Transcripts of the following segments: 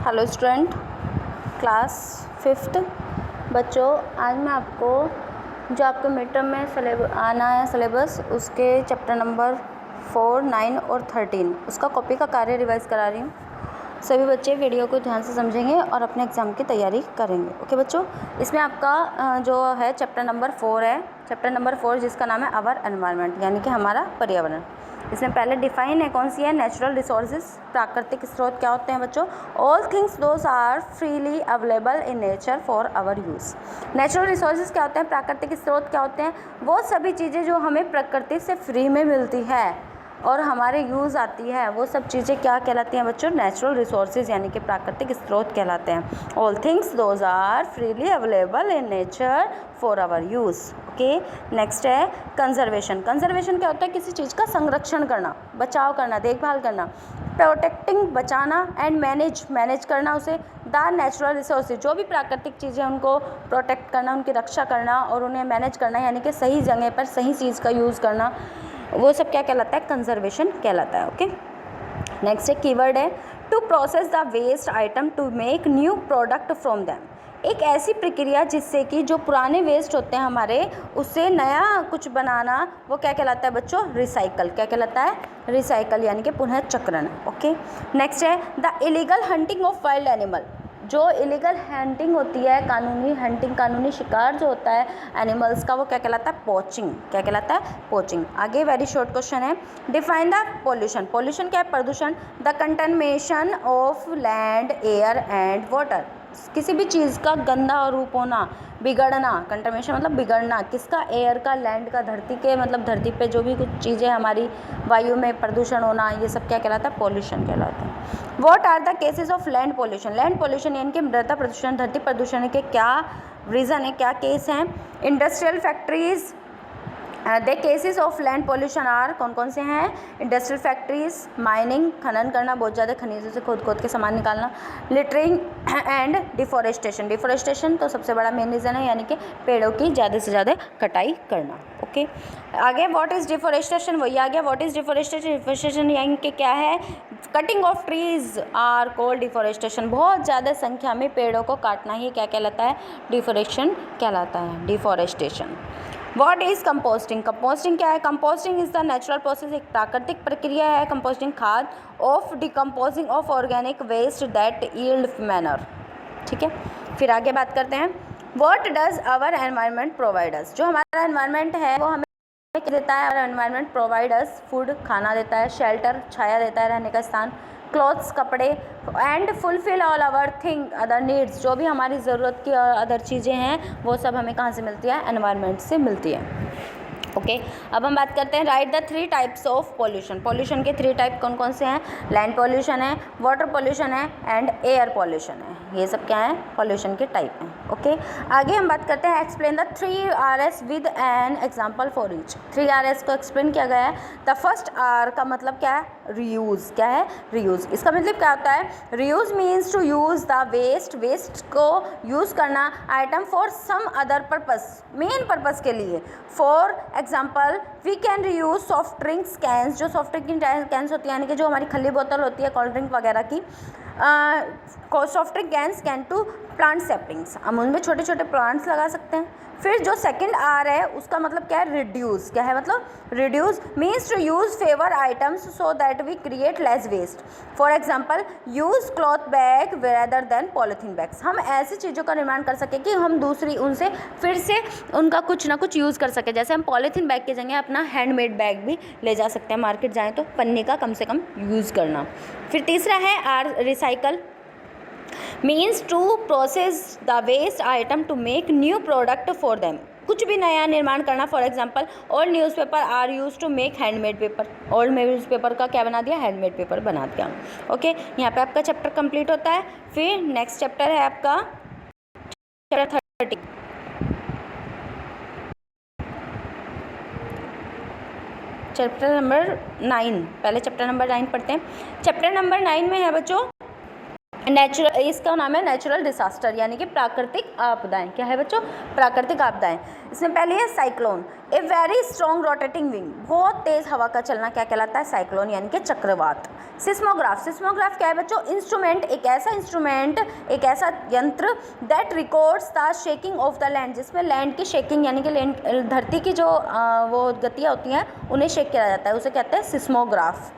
Hello student, class 5th बच्चों। आज मैं आपको जो आपके मिड टर्म में आना है सिलेबस, उसके चैप्टर नंबर 4, 9 और 13 उसका कॉपी का कार्य रिवाइज़ करा रही हूँ। सभी बच्चे वीडियो को ध्यान से समझेंगे और अपने एग्ज़ाम की तैयारी करेंगे। ओके बच्चों, इसमें आपका जो है चैप्टर नंबर 4 है। चैप्टर नंबर 4 जिसका नाम है आवर एनवायरनमेंट, यानी कि हमारा पर्यावरण। इसमें पहले डिफाइन है कौन सी है, नेचुरल रिसोर्सेज, प्राकृतिक स्रोत क्या होते हैं बच्चों। All things those are freely available in nature for our use. Natural resources क्या होते हैं, प्राकृतिक स्रोत क्या होते हैं, वो सभी चीज़ें जो हमें प्रकृति से फ्री में मिलती है और हमारे यूज़ आती है, वो सब चीज़ें क्या कहलाती हैं बच्चों, नेचुरल रिसोर्सेज यानी कि प्राकृतिक स्रोत कहलाते हैं। All things those are freely available in nature for our use. Okay, next है कंजर्वेशन। कंजर्वेशन क्या होता है, किसी चीज़ का संरक्षण करना, बचाव करना, देखभाल करना। प्रोटेक्टिंग बचाना, एंड मैनेज करना उसे। द नेचुरल रिसोर्सेज, जो भी प्राकृतिक चीज़ें उनको प्रोटेक्ट करना, उनकी रक्षा करना और उन्हें मैनेज करना, यानी कि सही जगह पर सही चीज़ का यूज़ करना, वो सब क्या कहलाता है, कंजर्वेशन कहलाता है। ओके, नेक्स्ट है कीवर्ड है to process the waste item to make new product from them. एक ऐसी प्रक्रिया जिससे कि जो पुराने वेस्ट होते हैं हमारे, उससे नया कुछ बनाना, वो क्या कहलाता है बच्चों, रिसाइकल। क्या कहलाता है, रिसाइकल, यानी कि पुनः चक्रण। ओके, नेक्स्ट है the illegal hunting of wild animal. जो इलीगल हंटिंग होती है, कानूनी हंटिंग, कानूनी शिकार जो होता है एनिमल्स का, वो क्या कहलाता है, पोचिंग। क्या कहलाता है, पोचिंग। आगे वेरी शॉर्ट क्वेश्चन है, डिफाइन द पोल्यूशन। पोल्यूशन क्या है, प्रदूषण। The contamination of land, air and water. किसी भी चीज़ का गंदा रूप होना, बिगड़ना। कंटामिनेशन मतलब बिगड़ना, किसका, एयर का, लैंड का, धरती के, मतलब धरती पे जो भी कुछ चीज़ें हमारी वायु में प्रदूषण होना, ये सब क्या कहलाता है, पॉल्यूशन कहलाता है। What are the cases of land pollution. Land pollution यानी कि मृदा प्रदूषण, धरती प्रदूषण के क्या रीज़न है, क्या केस हैं। Industrial factories, the cases of land pollution are, कौन कौन से हैं, इंडस्ट्रियल फैक्ट्रीज, माइनिंग, खनन करना, बहुत ज़्यादा खनिजों से खोद के सामान निकालना, लिटरिंग एंड डिफॉरेस्टेशन। डिफॉरेस्टेशन तो सबसे बड़ा मेन रीज़न है, यानी कि पेड़ों की ज़्यादा से ज़्यादा कटाई करना। ओके, आगे व्हाट इज़ डिफॉरेस्टेशन, वही आ गया, व्हाट इज़ डिफॉरेस्टेशन। डिफॉरेस्टेशन यानी कि क्या है, cutting of trees are called deforestation. बहुत ज़्यादा संख्या में पेड़ों को काटना ही क्या कहलाता है, डिफॉरेस्टेशन कहलाता है, deforestation. What is composting. Composting क्या है, composting is the natural process, एक प्राकृतिक प्रक्रिया है कंपोस्टिंग, खाद of decomposing of organic waste that yield manner. ठीक है, फिर आगे बात करते हैं, what does our environment provide us. जो हमारा एनवायरनमेंट है वो हमें देता है, और एनवायरनमेंट प्रोवाइड अस फूड, खाना देता है, शेल्टर, छाया देता है, रहने का स्थान, क्लॉथ्स, कपड़े, and fulfil all our thing other needs. जो भी हमारी ज़रूरत की और अदर चीज़ें हैं, वो सब हमें कहाँ से मिलती है, एनवायरनमेंट से मिलती है। ओके, अब हम बात करते हैं, right the 3 types of pollution. Pollution के 3 टाइप कौन कौन से हैं, लैंड पॉल्यूशन है, वाटर पॉल्यूशन है एंड एयर पॉल्यूशन है। ये सब क्या है, पॉल्यूशन के टाइप हैं। ओके, आगे हम बात करते हैं, explain the 3 Rs with an example for each. 3 Rs को एक्सप्लेन किया गया है। द फर्स्ट R का मतलब क्या है, रीयूज़। क्या है, रीयूज़। इसका मतलब क्या होता है, reuse means to use the waste, waste को यूज़ करना, item for some other purpose, main purpose के लिए। For example we can reuse soft drinks cans. जो सॉफ्ट ड्रिंक की कैंस होती है, यानी कि जो हमारी खली बोतल होती है कोल्ड ड्रिंक वगैरह की, soft drink cans can to plant saplings. हम उनमें छोटे छोटे प्लांट्स लगा सकते हैं। फिर जो सेकंड आर है उसका मतलब क्या है, रिड्यूस। क्या है मतलब, reduce means to use fewer items so that we create less waste. For example use cloth bag rather than polythene bags. हम ऐसी चीज़ों का निर्माण कर सकें कि हम दूसरी उनसे फिर से उनका कुछ ना कुछ यूज़ कर सकें। जैसे हम पॉलीथीन बैग की जगह अपना हैंडमेड बैग भी ले जा सकते हैं, मार्केट जाएँ तो पन्नी का कम से कम यूज़ करना। फिर तीसरा है R, recycle, means to process the waste item to make new product for them. कुछ भी नया निर्माण करना। For example old newspaper are use to make handmade paper. Old newspaper का क्या बना दिया, हैंडमेड पेपर बना दिया। ओके, यहाँ पे आपका चैप्टर कंप्लीट होता है। फिर नेक्स्ट चैप्टर है आपका चैप्टर 30, चैप्टर नंबर 9। पहले चैप्टर नंबर 9 पढ़ते हैं। चैप्टर नंबर 9 में है बच्चों नेचुरल, इसका नाम है नेचुरल डिसास्टर, यानी कि प्राकृतिक आपदाएं। क्या है बच्चों? प्राकृतिक आपदाएं। इसमें पहली है cyclone, a very strong rotating wing, बहुत तेज हवा का चलना क्या कहलाता है? साइक्लोन, यानी कि चक्रवात। सिस्मोग्राफ, सिस्मोग्राफ क्या है बच्चों? इंस्ट्रूमेंट, एक ऐसा इंस्ट्रूमेंट, एक ऐसा यंत्र that records the shaking of the land, जिसमें लैंड की शेकिंग यानी कि लैंड, धरती की जो वो गतियाँ होती हैं उन्हें शेक किया जाता है, उसे कहते हैं सिस्मोग्राफ।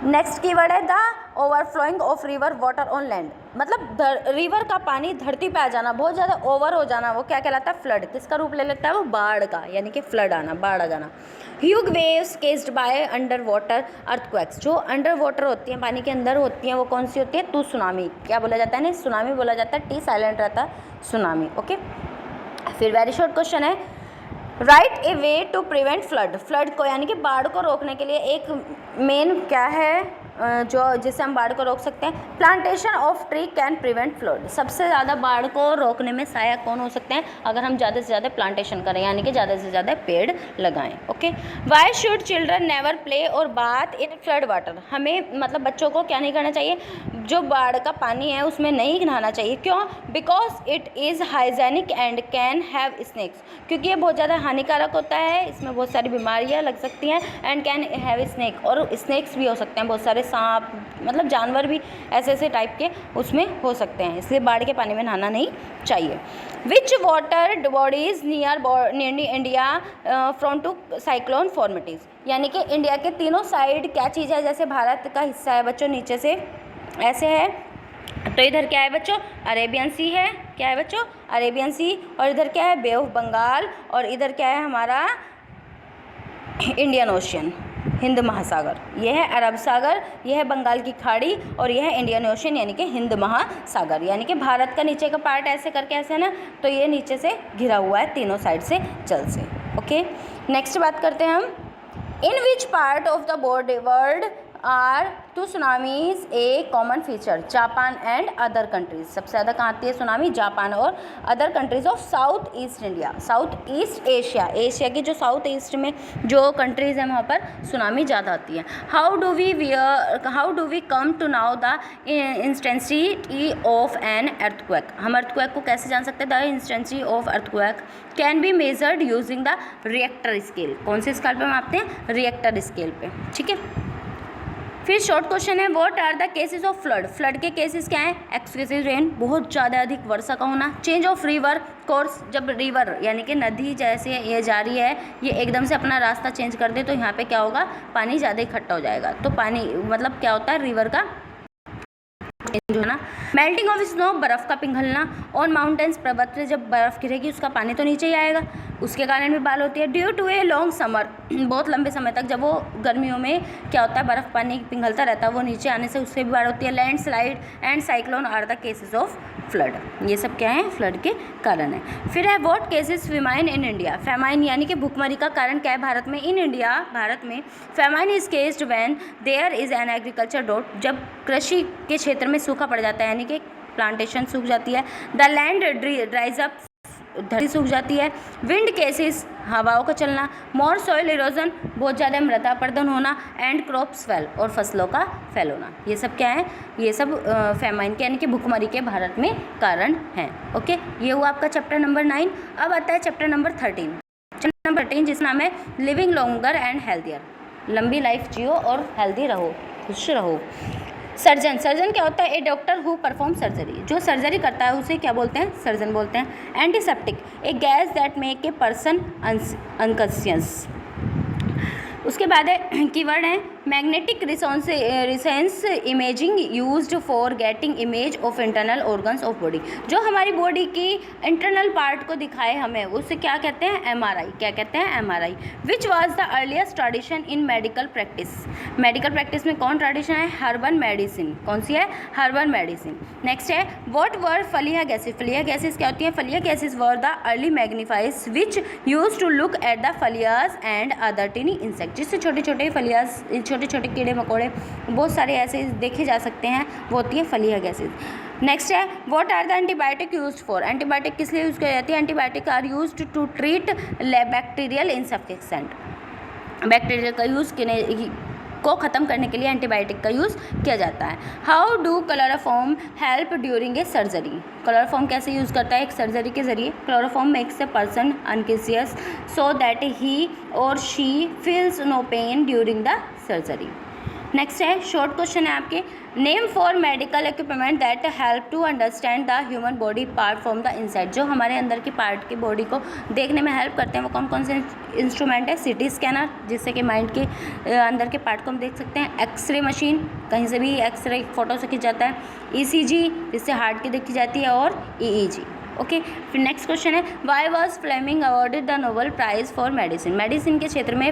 नेक्स्ट कीवर्ड है the overflowing of river water on land, मतलब रिवर का पानी धरती पे आ जाना, बहुत ज़्यादा ओवर हो जाना, वो क्या कहलाता है? फ्लड। किसका रूप ले लेता है वो? बाढ़ का, यानी कि फ्लड आना, बाढ़ आ जाना। Hugh waves केस्ड by under water earthquakes, जो अंडर वाटर होती हैं, पानी के अंदर होती हैं, वो कौन सी होती है? Tsunami. क्या बोला जाता है ना? सुनामी बोला जाता है, टी साइलेंट रहता है, सुनामी। ओके, फिर वेरी शॉर्ट क्वेश्चन है, write a way to prevent flood, flood को यानी कि बाढ़ को रोकने के लिए एक मेन क्या है जो जिससे हम बाढ़ को रोक सकते हैं? Plantation of tree can prevent flood, सबसे ज़्यादा बाढ़ को रोकने में सहायक कौन हो सकते हैं? अगर हम ज़्यादा से ज़्यादा प्लांटेशन करें, यानी कि ज़्यादा से ज़्यादा पेड़ लगाएं। Okay, why should children never play और बाथ इन फ्लड वाटर, हमें मतलब बच्चों को क्या नहीं करना चाहिए? जो बाढ़ का पानी है उसमें नहीं नहाना चाहिए। क्यों? Because it is hygienic and can have snakes, क्योंकि ये बहुत ज़्यादा हानिकारक होता है, इसमें बहुत सारी बीमारियाँ लग सकती हैं, एंड कैन हैव स्नेक, और स्नेक्स भी हो सकते हैं, बहुत सारे सांप, मतलब जानवर भी ऐसे ऐसे टाइप के उसमें हो सकते हैं, इसलिए बाढ़ के पानी में नहाना नहीं चाहिए। Which water bodies near India from to cyclone formative, यानी कि इंडिया के तीनों साइड क्या चीज़ है? जैसे भारत का हिस्सा है बच्चों, नीचे से ऐसे है, तो इधर क्या है बच्चों? अरेबियन सी है। क्या है बच्चों? अरेबियन सी। और इधर क्या है? बे ऑफ बंगाल। और इधर क्या है हमारा? इंडियन ओशियन, हिंद महासागर। यह है अरब सागर, यह है बंगाल की खाड़ी, और यह है इंडियन ओशियन यानी कि हिंद महासागर। यानी कि भारत का नीचे का पार्ट ऐसे करके ऐसे है ना, तो ये नीचे से घिरा हुआ है तीनों साइड से जल से। ओके, नेक्स्ट बात करते हैं हम, in which part of the world are to tsunamis a common feature? Japan and other countries, सबसे ज़्यादा कहाँ आती है सुनामी? जापान और other countries of south east India, south east Asia, Asia की जो साउथ ईस्ट में जो कंट्रीज़ हैं वहाँ पर सुनामी ज़्यादा आती है। How do we come to know the intensity of an earthquake, हम अर्थक्वेक को कैसे जान सकते हैं? The intensity of earthquake can be measured using the Richter scale, कौन से स्केल पे मापते हैं? रिएक्टर स्केल पे। ठीक है, फिर शॉर्ट क्वेश्चन है, what are the cases of flood, flood के केसेस क्या हैं? एक्सेसिव रेन, बहुत ज़्यादा अधिक वर्षा का होना। चेंज ऑफ रिवर कोर्स, जब रिवर यानी कि नदी जैसे ये जा रही है, ये एकदम से अपना रास्ता चेंज कर दे तो यहाँ पे क्या होगा? पानी ज़्यादा इकट्ठा हो जाएगा, तो पानी मतलब क्या होता है? रिवर का जो है ना। मेल्टिंग ऑफ स्नो, बर्फ़ का पिघलना। ऑन माउंटेन्स, पर्वत पे जब बर्फ़ गिरेगी उसका पानी तो नीचे ही आएगा, उसके कारण भी बाल होती है। Due to a long summer, बहुत लंबे समय तक जब वो गर्मियों में क्या होता है? बर्फ़ पानी पिघलता रहता है, वो नीचे आने से उससे भी बाढ़ होती है। Landslide and cyclone are the cases of flood, ये सब क्या है? फ्लड के कारण है। फिर है what cases famine in India, famine यानी कि भुखमरी का कारण क्या है भारत में? इन इंडिया, भारत में famine is caused when there is an agriculture drought, जब कृषि के क्षेत्र में सूखा पड़ जाता है, यानी कि प्लांटेशन सूख जाती है। द लैंड ड्राइज अप, धरती सूख जाती है। विंड केसेस, हवाओं का चलना। मोर सॉइल इरोजन, बहुत ज़्यादा मृदा अपरदन होना। एंड क्रॉप्स फेल, और फसलों का फेल होना। ये सब क्या है? ये सब फेमाइन के यानी कि भुखमरी के भारत में कारण हैं। ओके, ये हुआ आपका चैप्टर नंबर 9। अब आता है चैप्टर नंबर 13। चैप्टर नंबर 13 जिसका नाम है लिविंग लॉन्गर एंड हेल्थियर, लंबी लाइफ जियो और हेल्दी रहो, खुश रहो। सर्जन, सर्जन क्या होता है? A doctor who perform surgery, जो सर्जरी करता है उसे क्या बोलते हैं? सर्जन बोलते हैं। Antiseptic, a gas that make a person unconscious. उसके बाद है कीवर्ड है magnetic resonance imaging used for getting image of internal organs of body, जो हमारी बॉडी की इंटरनल पार्ट को दिखाए हमें, उसे क्या कहते हैं? एमआरआई। क्या कहते हैं? MRI. Which was the earliest tradition in medical practice, medical practice में कौन ट्रेडिशन है? Herbal medicine. कौन सी है? Herbal medicine. नेक्स्ट है what were flea glasses, flea glasses क्या होती है? Flea glasses were the early magnifiers which use to look at the fleas and other tiny insect, जिससे छोटे छोटे फलियाज, छोटे छोटे कीड़े मकोड़े बहुत सारे ऐसे देखे जा सकते हैं, वो होती है फलिया गैसेज। नेक्स्ट है what are the antibiotic used for, antibiotic किस लिए यूज़ की जाती है? Antibiotic are used to treat bacterial infection, bacteria का यूज़ को ख़त्म करने के लिए एंटीबायोटिक का यूज़ किया जाता है। How do chloroform help during a surgery? Chloroform कैसे यूज़ करता है एक सर्जरी के ज़रिए? Chloroform makes a person unconscious so that he और she feels no pain during the surgery. Next है शॉर्ट क्वेश्चन है आपके, name for medical equipment that help to understand the human body part from the inside. जो हमारे अंदर की part की body को देखने में हेल्प करते हैं वो कौन कौन से इंस्ट्रूमेंट है? सीटी स्कैनर, जिससे कि माइंड के अंदर के पार्ट को हम देख सकते हैं। एक्सरे मशीन, कहीं से भी एक्सरे फोटो से खींच जाता है। ईसीजी, जिससे हार्ट की देखी जाती है, और ईईजी। ओके, फिर नेक्स्ट क्वेश्चन है, why was Fleming awarded the Nobel prize for medicine? Medicine के क्षेत्र में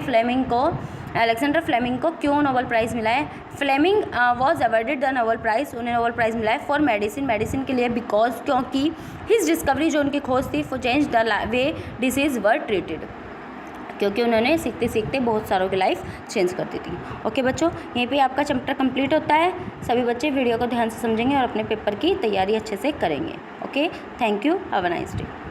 अलेक्जेंडर फ्लेमिंग को क्यों नोबेल प्राइज़ मिला है? Fleming was awarded the Nobel prize, उन्हें नोबेल प्राइज़ मिला है फॉर मेडिसिन के लिए, बिकॉज क्योंकि हिज डिस्कवरी, जो उनकी खोज थी, for change the way disease were treated, क्योंकि उन्होंने सीखते सीखते बहुत सारों की लाइफ चेंज कर दी थी। ओके बच्चों, यहीं पे आपका चैप्टर कंप्लीट होता है। सभी बच्चे वीडियो को ध्यान से समझेंगे और अपने पेपर की तैयारी अच्छे से करेंगे। Okay, thank you, have a nice day.